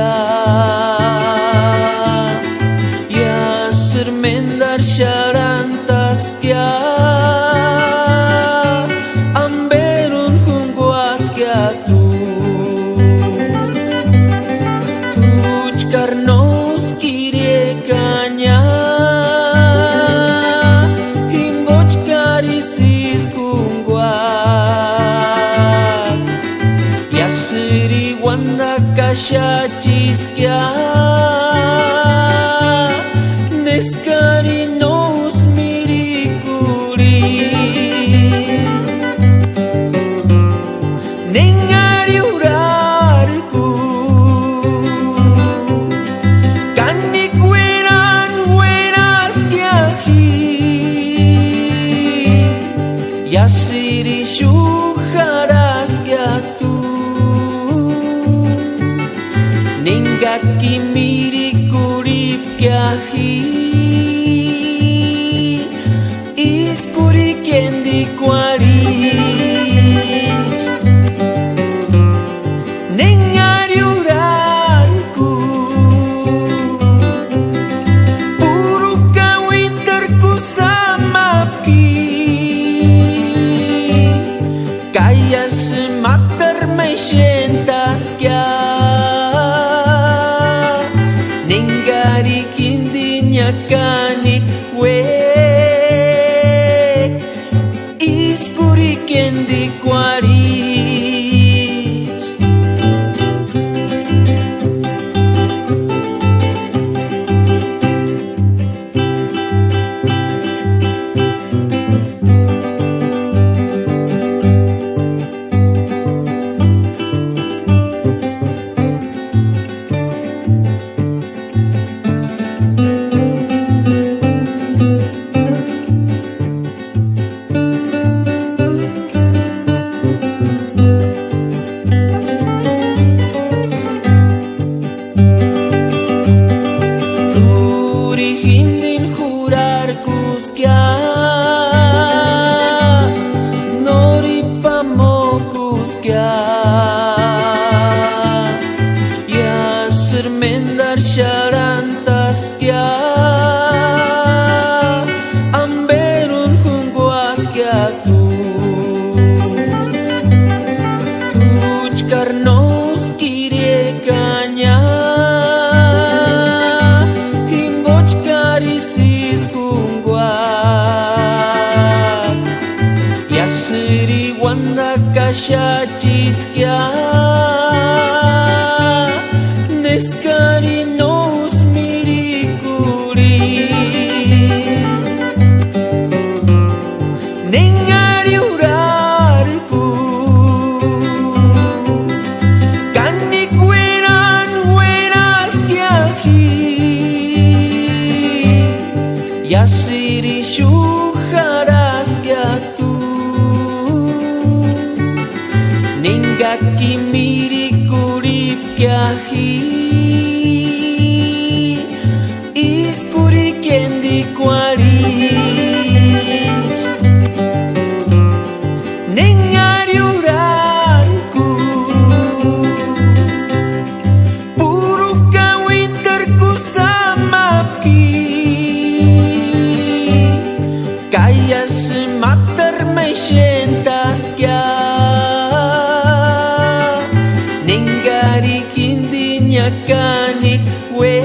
taskia ya sermendar syaran taskia amberun kungguaskia tuj karnos kirekanya himboj karisis kungguat ya seri wanda kashaciskia neskari nos mirikuli nengari urarku kanik weran weras kiahi ya siri syuharas kiatu nenggaki mirikuli kiahi iskuri kendi kualit nengari uranku puruka winterku samapki kaya semater mesyentas kya nenggari kindinya kanik we iskuri kendi kualit hindin jurarkus kya nori pamokus kya ya sermendar syarantas kya amberun kungguas kya tuj karnos kirekanya karisis kungguat ya seri wanda kashaciskia neskari nos mirikuli nengari urarku kanik weran weras kiahi ya siri syuharas kiatu nenggaki mirikuli kiahi iskuri kendi kualit nengari uranku puruka winterku samapki kaya semater mesyentas kya nenggari kindinya kanik we